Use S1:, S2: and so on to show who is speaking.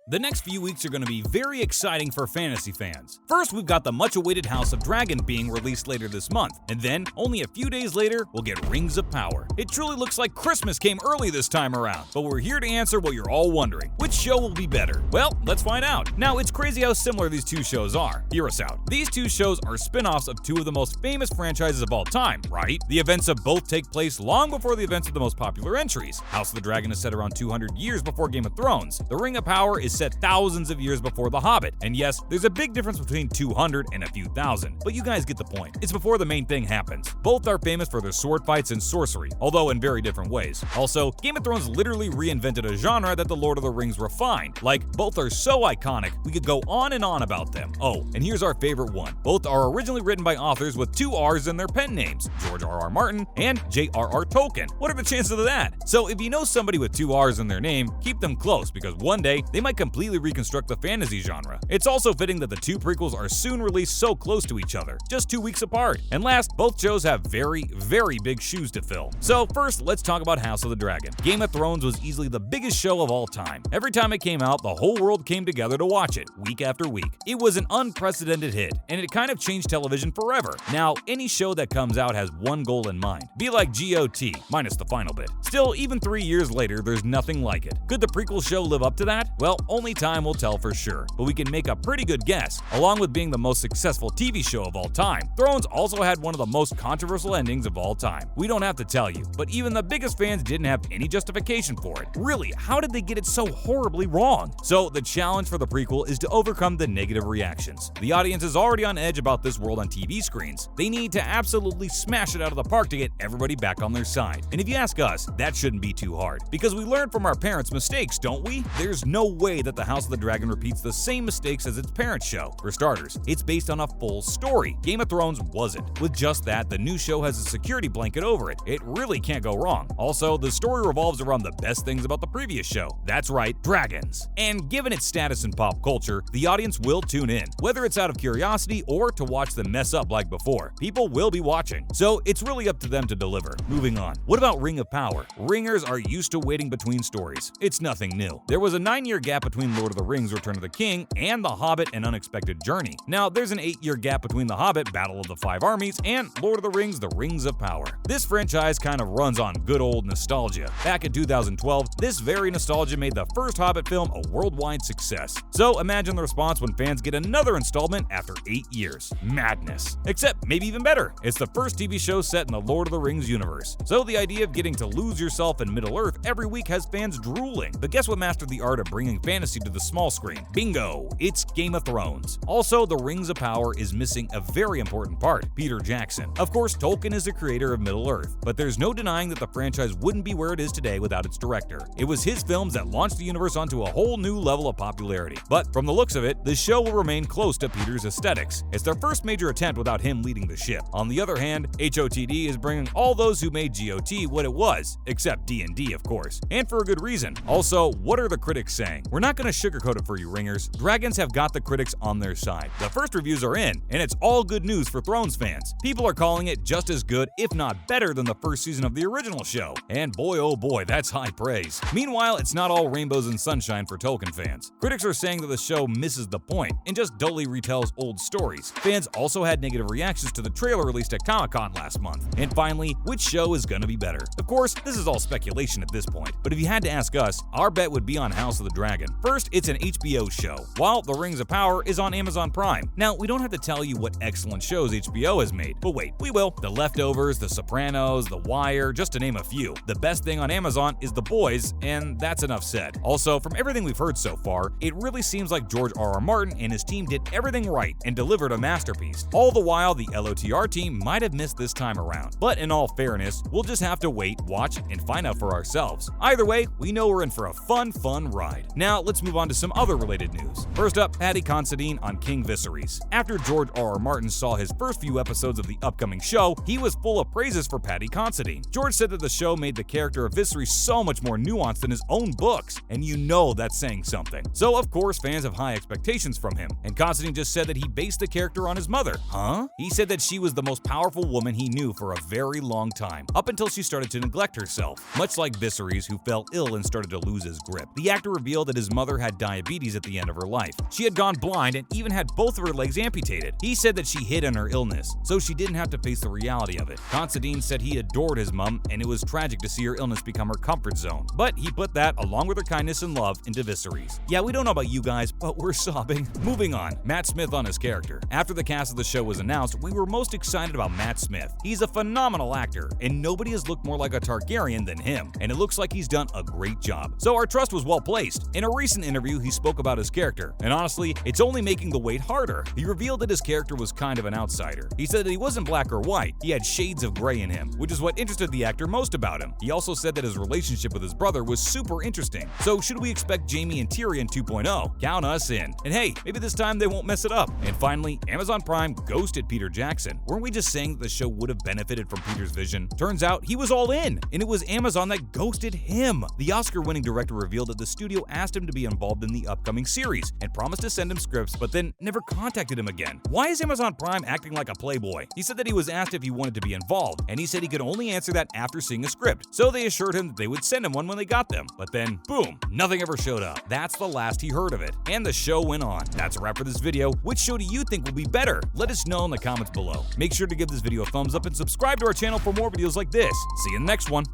S1: The next few weeks are going to be very exciting for fantasy fans. First, we've got the much-awaited House of Dragon being released later this month, and then, only a few days later, we'll get Rings of Power. It truly looks like Christmas came early this time around, but we're here to answer what you're all wondering. Which show will be better? Well, let's find out. Now, it's crazy how similar these two shows are. Hear us out. These two shows are spin-offs of two of the most famous franchises of all time, right? The events of both take place long before the events of the most popular entries. House of the Dragon is set around 200 years before Game of Thrones. The Ring of Power is set thousands of years before The Hobbit. And yes, there's a big difference between 200 and a few thousand, but you guys get the point. It's before the main thing happens. Both are famous for their sword fights and sorcery, although in very different ways. Also, Game of Thrones literally reinvented a genre that The Lord of the Rings refined. Like, both are so iconic, we could go on and on about them. Oh, and here's our favorite one. Both are originally written by authors with two R's in their pen names, George R.R. Martin and J.R.R. Tolkien. What are the chances of that? So if you know somebody with two R's in their name, keep them close, because one day they might completely reconstruct the fantasy genre. It's also fitting that the two prequels are soon released so close to each other, just 2 weeks apart. And last, both shows have very, very big shoes to fill. So first, let's talk about House of the Dragon. Game of Thrones was easily the biggest show of all time. Every time it came out, the whole world came together to watch it, week after week. It was an unprecedented hit, and it kind of changed television forever. Now, any show that comes out has one goal in mind. Be like GOT, minus the final bit. Still, even 3 years later, there's nothing like it. Could the prequel show live up to that? Well, only time will tell for sure, but we can make a pretty good guess. Along with being the most successful TV show of all time, Thrones also had one of the most controversial endings of all time. We don't have to tell you, but even the biggest fans didn't have any justification for it. Really, how did they get it so horribly wrong? So the challenge for the prequel is to overcome the negative reactions. The audience is already on edge about this world on TV screens. They need to absolutely smash it out of the park to get everybody back on their side. And if you ask us, that shouldn't be too hard, because we learn from our parents' mistakes, don't we? There's no way that the House of the Dragon repeats the same mistakes as its parent show. For starters, it's based on a full story. Game of Thrones wasn't. With just that, the new show has a security blanket over it. It really can't go wrong. Also, the story revolves around the best things about the previous show. That's right, dragons. And given its status in pop culture, the audience will tune in, whether it's out of curiosity or to watch them mess up like before. People will be watching, so it's really up to them to deliver. Moving on. What about Ring of Power? Ringers are used to waiting between stories. It's nothing new. There was a 9-year gap between Lord of the Rings: Return of the King and The Hobbit: An Unexpected Journey. Now, there's an 8-year gap between The Hobbit: Battle of the Five Armies and Lord of the Rings: The Rings of Power. This franchise kind of runs on good old nostalgia. Back in 2012, this very nostalgia made the first Hobbit film a worldwide success. So imagine the response when fans get another installment after 8 years. Madness. Except maybe even better. It's the first TV show set in the Lord of the Rings universe. So the idea of getting to lose yourself in Middle-earth every week has fans drooling. But guess what mastered the art of bringing fantasy to the small screen? Bingo! It's Game of Thrones. Also, The Rings of Power is missing a very important part: Peter Jackson. Of course, Tolkien is the creator of Middle-earth, but there's no denying that the franchise wouldn't be where it is today without its director. It was his films that launched the universe onto a whole new level of popularity. But from the looks of it, the show will remain close to Peter's aesthetics. It's their first major attempt without him leading the ship. On the other hand, HOTD is bringing all those who made GOT what it was, except D&D, of course, and for a good reason. Also, what are the critics saying? We're not going to sugarcoat it for you, Ringers. Dragons have got the critics on their side. The first reviews are in, and it's all good news for Thrones fans. People are calling it just as good, if not better, than the first season of the original show. And boy, oh boy, that's high praise. Meanwhile, it's not all rainbows and sunshine for Tolkien fans. Critics are saying that the show misses the point and just dully retells old stories. Fans also had negative reactions to the trailer released at Comic-Con last month. And finally, which show is gonna be better? Of course, this is all speculation at this point, but if you had to ask us, our bet would be on House of the Dragon. First, it's an HBO show, while The Rings of Power is on Amazon Prime. Now, we don't have to tell you what excellent shows HBO has made, but wait, we will. The Leftovers, The Sopranos, The Wire, just to name a few. The best thing on Amazon is The Boys, and that's enough said. Also, from everything we've heard so far, it really seems like George R.R. Martin and his team did everything right and delivered a masterpiece. All the while, the LOTR team might have missed this time around. But in all fairness, we'll just have to wait, watch, and find out for ourselves. Either way, we know we're in for a fun ride. Now, let's move on to some other related news. First up, Paddy Considine on King Viserys. After George R.R. Martin saw his first few episodes of the upcoming show, he was full of praises for Paddy Considine. George said that the show made the character of Viserys so much more nuanced than his own books, and you know that's saying something. So of course fans have high expectations from him, and Considine just said that he based the character on his mother. Huh? He said that she was the most powerful woman he knew for a very long time, up until she started to neglect herself, much like Viserys, who fell ill and started to lose his grip. The actor revealed that his mother had diabetes at the end of her life. She had gone blind and even had both of her legs amputated. He said that she hid on her illness, so she didn't have to face the reality of it. Considine said he adored his mom, and it was tragic to see her illness become her comfort zone. But he put that, along with her kindness and love, into Viserys. Yeah, we don't know about you guys, but we're sobbing. Moving on, Matt Smith on his character. After the cast of the show was announced, we were most excited about Matt Smith. He's a phenomenal actor, and nobody has looked more like a Targaryen than him, and it looks like he's done a great job. So our trust was well placed. In a recent interview, he spoke about his character, and honestly, it's only making the wait harder. He revealed that his character was kind of an outsider. He said that he wasn't black or white, he had shades of gray in him, which is what interested the actor most about him. He also said that his relationship with his brother was super interesting. So should we expect Jaime and Tyrion 2.0? Count us in. And hey, maybe this time they won't mess it up. And finally, Amazon Prime ghosted Peter Jackson. Weren't we just saying that the show would have benefited from Peter's vision? Turns out he was all in, and it was Amazon that ghosted him. The Oscar-winning director revealed that the studio asked him to be involved in the upcoming series and promised to send him scripts, but then never contacted him again. Why is Amazon Prime acting like a playboy? He said that he was asked if he wanted to be involved, and he said he could only answer that after seeing a script. So they assured him that they would send him one when they got them. But then, boom, nothing ever showed up. That's the last he heard of it. And the show went on. That's a wrap for this video. Which show do you think will be better? Let us know in the comments below. Make sure to give this video a thumbs up and subscribe to our channel for more videos like this. See you in the next one.